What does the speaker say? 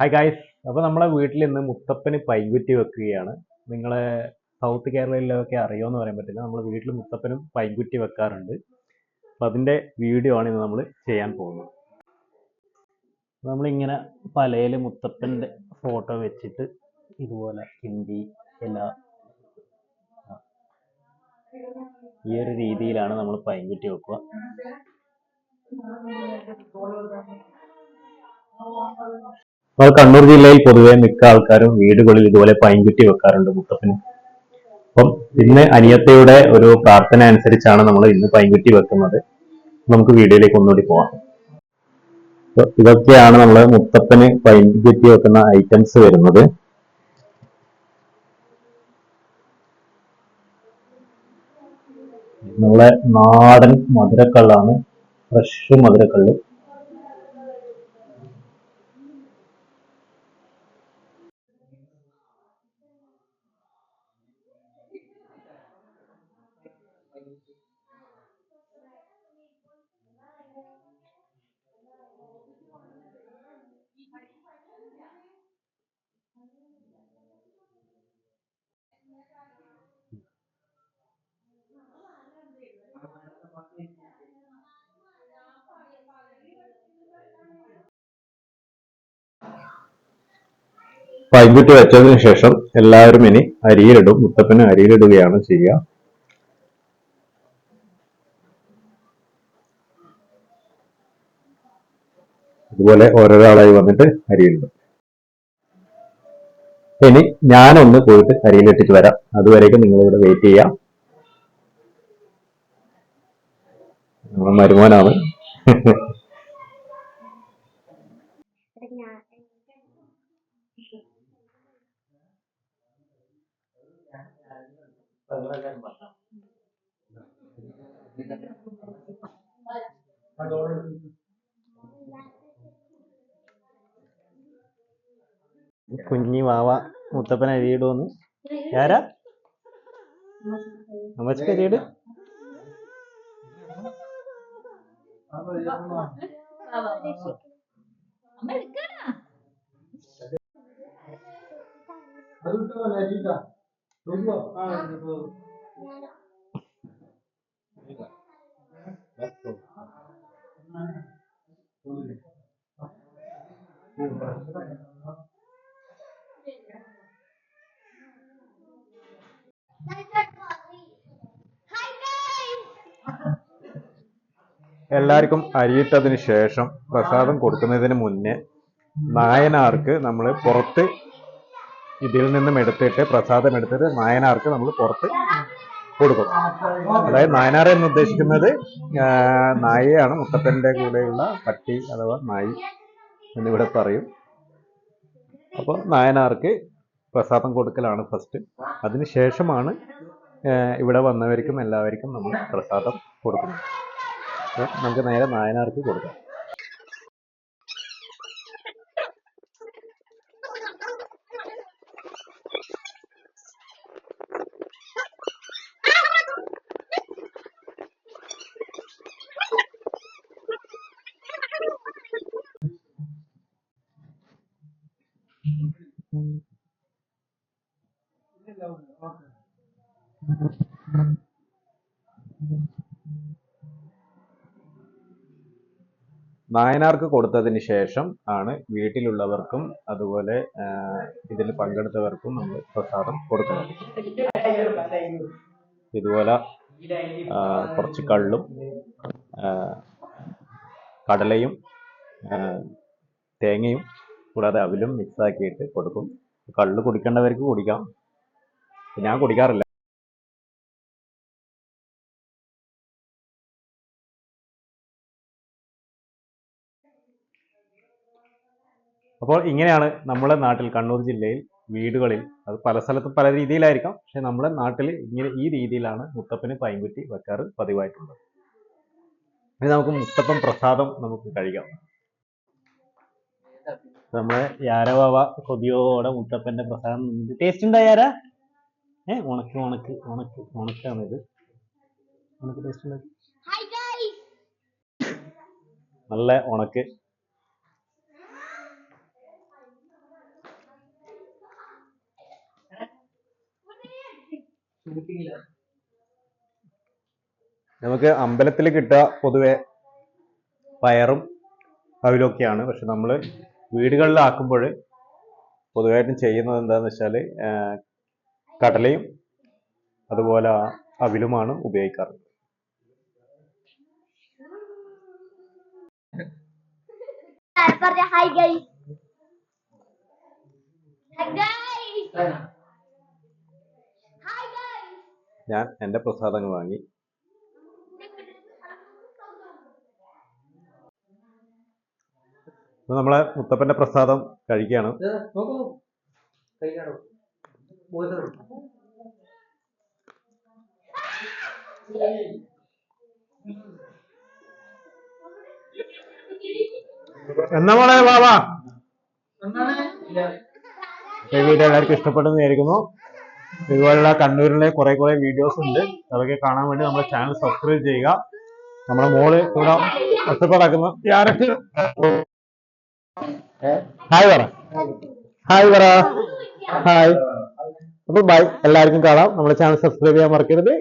Hi guys. അപ്പോൾ നമ്മളെ വീട്ടിൽ ഇന്ന് മുത്തപ്പന് പൈൻകുറ്റി വെക്കുകയാണ്. നിങ്ങളെ സൗത്ത് കേരളയിലൊക്കെ അറിയുമെന്ന് പറയാൻ പറ്റില്ല. നമ്മൾ വീട്ടിൽ മുത്തപ്പനും പൈൻകുറ്റി വെക്കാറുണ്ട്. അപ്പോൾ അതിൻ്റെ വീഡിയോ ആണ് ഇന്ന് നമ്മൾ ചെയ്യാൻ പോകുന്നത്. നമ്മളിങ്ങനെ പലയിൽ മുത്തപ്പൻ്റെ ഫോട്ടോ വെച്ചിട്ട് ഇതുപോലെ ഹിന്ദി എല്ലാ ഈ ഒരു രീതിയിലാണ് നമ്മൾ പൈൻകുറ്റി വെക്കുക. നമ്മൾ കണ്ണൂർ ജില്ലയിൽ പൊതുവെ മിക്ക ആൾക്കാരും വീടുകളിൽ ഇതുപോലെ പൈൻകുറ്റി വെക്കാറുണ്ട് മുത്തപ്പന്. അപ്പം ഇന്ന് അനിയത്തയുടെ ഒരു പ്രാർത്ഥന അനുസരിച്ചാണ് നമ്മൾ ഇന്ന് പൈൻകുറ്റി വെക്കുന്നത്. നമുക്ക് വീഡിയോയിലേക്ക് ഒന്നുകൂടി പോവാം. ഇതൊക്കെയാണ് നമ്മൾ മുത്തപ്പന് പൈൻകുറ്റി വെക്കുന്ന ഐറ്റംസ് വരുന്നത്. നമ്മളെ നാടൻ മധുരക്കള്ളാണ്, ഫ്രഷ് മധുരക്കള്ള്. പൈൻകുറ്റി വെച്ചതിന് ശേഷം എല്ലാവരും ഇനി അരിയിലിടും. മുത്തപ്പന് അരിയിലിടുകയാണ് ചെയ്യുക. ഇതുപോലെ ഓരോരാളായി വന്നിട്ട് അരിയിലിടും. ഇനി ഞാനൊന്ന് പോയിട്ട് അരിയിലിട്ടിട്ട് വരാം. അതുവരേക്കും നിങ്ങളിവിടെ വെയിറ്റ് ചെയ്യാം. നമ്മൾ മരുമോനാണ്. കുഞ്ഞി വാവ മുത്തപ്പൻ അരിയിടുമെന്ന് ആരാ അമ്മച്ചക്ക് അരിയിട്. എല്ലാവർക്കും അരിയിട്ടതിന് ശേഷം പ്രസാദം കൊടുക്കുന്നതിന് മുന്നേ നായനാർക്ക് നമ്മൾ പുറത്ത് ഇതിൽ നിന്നും എടുത്തിട്ട് പ്രസാദം എടുത്തിട്ട് നായനാർക്ക് നമ്മൾ പുറത്ത് കൊടുക്കും. അതായത് നായനാർ എന്ന് ഉദ്ദേശിക്കുന്നത് നായയാണ്. മുത്തപ്പൻ്റെ കൂടെയുള്ള പട്ടി അഥവാ നായി എന്നിവിടെ പറയും. അപ്പോൾ നായനാർക്ക് പ്രസാദം കൊടുക്കലാണ് ഫസ്റ്റ്. അതിനുശേഷമാണ് ഇവിടെ വന്നവർക്കും എല്ലാവർക്കും നമ്മൾ പ്രസാദം കൊടുക്കുന്നത്. നമുക്ക് നേരെ നായനാർക്ക് കൊടുക്കാം. നായനാർക്ക് കൊടുത്തതിന് ശേഷം ആണ് വീട്ടിലുള്ളവർക്കും അതുപോലെ ഇതിൽ പങ്കെടുത്തവർക്കും നമ്മൾ പ്രസാദം കൊടുക്കുന്നത്. ഇതുപോലെ കുറച്ച് കള്ളും കടലയും തേങ്ങയും കൂടാതെ അവിലും മിക്സാക്കിയിട്ട് കൊടുക്കും. കള്ള് കുടിക്കേണ്ടവർക്ക് കുടിക്കാം. ഞാൻ കുടിക്കാറില്ല. അപ്പോൾ ഇങ്ങനെയാണ് നമ്മുടെ നാട്ടിൽ കണ്ണൂർ ജില്ലയിൽ വീടുകളിൽ, അത് പല സ്ഥലത്തും പല രീതിയിലായിരിക്കാം, പക്ഷെ നമ്മുടെ നാട്ടിൽ ഇങ്ങനെ ഈ രീതിയിലാണ് മുത്തപ്പന് പൈൻകുറ്റി വെക്കാറ് പതിവായിട്ടുള്ളത്. ഇനി നമുക്ക് മുത്തപ്പൻ പ്രസാദം നമുക്ക് കഴിക്കാം. നമ്മളെ യാരവാവ കൊതിയോടെ മുത്തപ്പന്റെ പ്രസാദം ടേസ്റ്റ് ഉണ്ടോ യാര? ഉണക്ക് ഉണക്ക് ഉണക്ക് ഉണക്കാണ് ഇത്. ഉണക്ക് ടേസ്റ്റ് ഉണ്ട്. നല്ല ഉണക്ക്. നമുക്ക് അമ്പലത്തിൽ കിട്ടുക പൊതുവെ പയറും അവിലൊക്കെയാണ്. പക്ഷെ നമ്മൾ വീടുകളിലാക്കുമ്പോൾ പൊതുവായിട്ടും ചെയ്യുന്നത് എന്താണെന്ന് വെച്ചാൽ കടലയും അതുപോലെ അവിലുമാണ് ഉപയോഗിക്കാറ്. ഞാൻ എൻ്റെ പ്രസാദങ്ങൾ വാങ്ങി. നമ്മളെ മുത്തപ്പന്റെ പ്രസാദം കഴിക്കുകയാണ്. എന്നാ മോളെ വാ. വീഡിയോ എല്ലാവർക്കും ഇഷ്ടപ്പെട്ടെന്ന് വിചാരിക്കുന്നു. ഇതുപോലുള്ള കണ്ണൂരിലെ കുറെ വീഡിയോസ് ഉണ്ട്. അതൊക്കെ കാണാൻ വേണ്ടി നമ്മുടെ ചാനൽ സബ്സ്ക്രൈബ് ചെയ്യുക. നമ്മുടെ മോള് ഇവിടെ ഒറ്റപ്പാടാക്കുന്ന ഹായ് പറ. ഹായ്. അപ്പൊ ബൈ. എല്ലാവർക്കും കാണാം. നമ്മുടെ ചാനൽ സബ്സ്ക്രൈബ് ചെയ്യാൻ മറക്കരുത്.